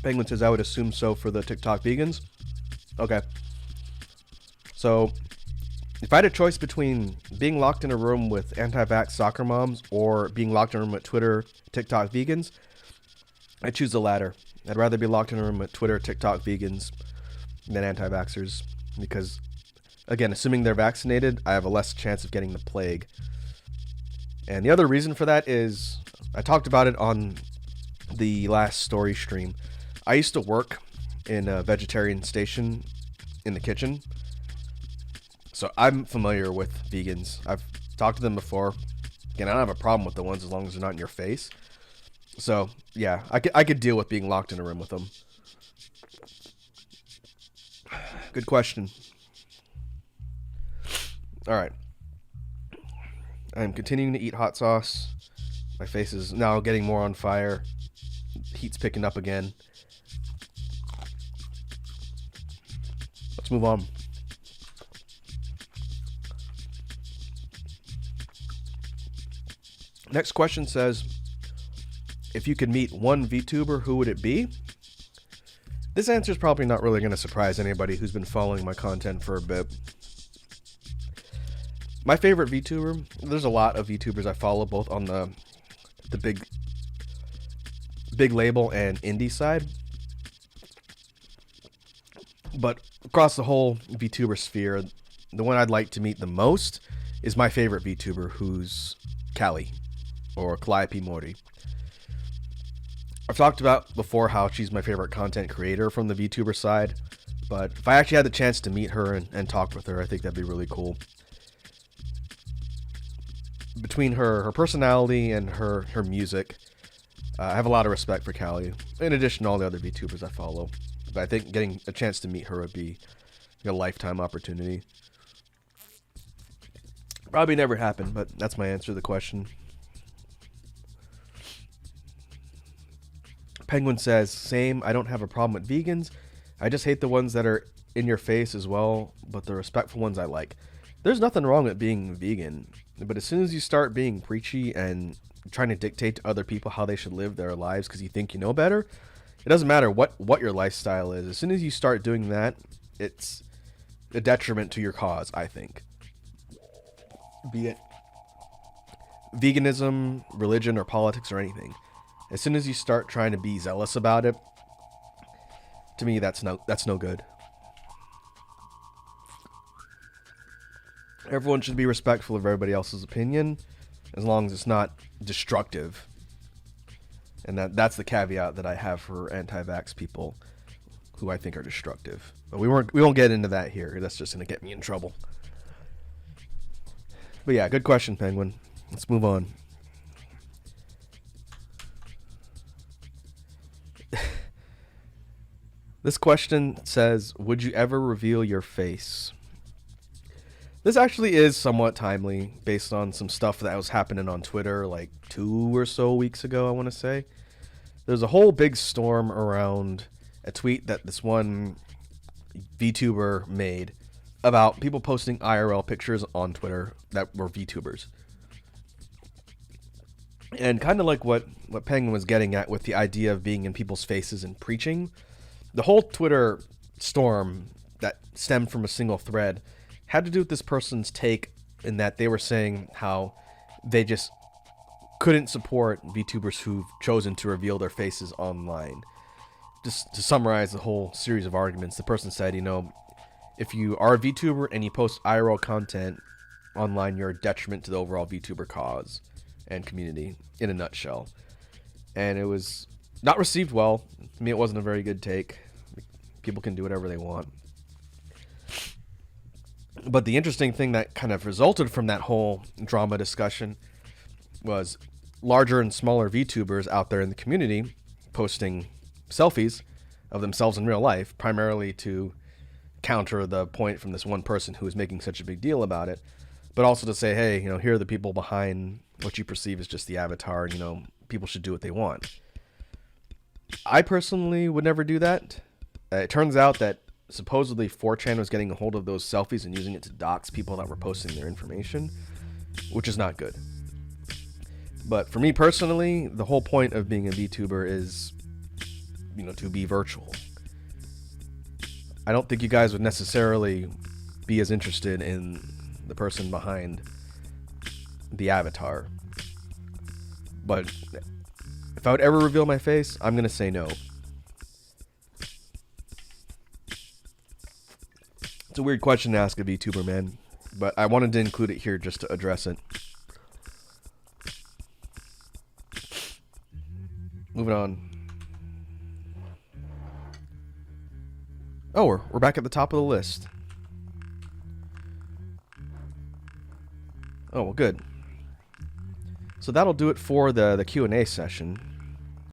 Penguin says, I would assume so for the TikTok vegans. Okay. So, if I had a choice between being locked in a room with anti-vax soccer moms or being locked in a room with Twitter, TikTok vegans, I'd choose the latter. I'd rather be locked in a room with Twitter, TikTok vegans than anti-vaxxers because, again, assuming they're vaccinated, I have a less chance of getting the plague. And the other reason for that is I talked about it on the last story stream. I used to work in a vegetarian station in the kitchen, so I'm familiar with vegans. I've talked to them before. Again, I don't have a problem with the ones as long as they're not in your face. So, yeah, I could deal with being locked in a room with them. Good question. Alright. I'm continuing to eat hot sauce. My face is now getting more on fire. Heat's picking up again. Let's move on. Next question says, if you could meet one VTuber, who would it be? This answer is probably not really going to surprise anybody who's been following my content for a bit. My favorite VTuber, there's a lot of VTubers I follow, both on the big label and indie side. But across the whole VTuber sphere, the one I'd like to meet the most is my favorite VTuber, who's Callie, or Calliope Mori. I've talked about before how she's my favorite content creator from the VTuber side, but if I actually had the chance to meet her and talk with her, I think that'd be really cool. Between her personality and her music, I have a lot of respect for Callie, in addition to all the other VTubers I follow. But I think getting a chance to meet her would be a lifetime opportunity. Probably never happen, but that's my answer to the question. Penguin says, same, I don't have a problem with vegans. I just hate the ones that are in your face as well, but the respectful ones I like. There's nothing wrong with being vegan, but as soon as you start being preachy and trying to dictate to other people how they should live their lives because you think you know better, it doesn't matter what your lifestyle is. As soon as you start doing that, it's a detriment to your cause, I think. Be it veganism, religion, or politics, or anything. As soon as you start trying to be zealous about it, to me, that's no good. Everyone should be respectful of everybody else's opinion, as long as it's not destructive. And that's the caveat that I have for anti-vax people who I think are destructive. But we won't get into that here. That's just going to get me in trouble. But yeah, good question, Penguin. Let's move on. This question says, would you ever reveal your face? This actually is somewhat timely based on some stuff that was happening on Twitter like 2 or so weeks ago, I want to say. There's a whole big storm around a tweet that this one VTuber made about people posting IRL pictures on Twitter that were VTubers. And kind of like what Penguin was getting at with the idea of being in people's faces and preaching, the whole Twitter storm that stemmed from a single thread had to do with this person's take in that they were saying how they just couldn't support VTubers who've chosen to reveal their faces online. Just to summarize the whole series of arguments, the person said, if you are a VTuber and you post IRL content online, you're a detriment to the overall VTuber cause and community, in a nutshell. And it was not received well. To me, it wasn't a very good take. People can do whatever they want. But the interesting thing that kind of resulted from that whole drama discussion was larger and smaller VTubers out there in the community posting selfies of themselves in real life, primarily to counter the point from this one person who was making such a big deal about it, but also to say, hey, here are the people behind what you perceive as just the avatar, and, people should do what they want. I personally would never do that. It turns out that supposedly 4chan was getting a hold of those selfies and using it to dox people that were posting their information, which is not good. But for me personally, the whole point of being a VTuber is, to be virtual. I don't think you guys would necessarily be as interested in the person behind the avatar. But if I would ever reveal my face, I'm going to say no. It's a weird question to ask a VTuber, man, but I wanted to include it here just to address it. moving on. Oh, we're back at the top of the list. Oh, well, good. So that'll do it for the Q&A session.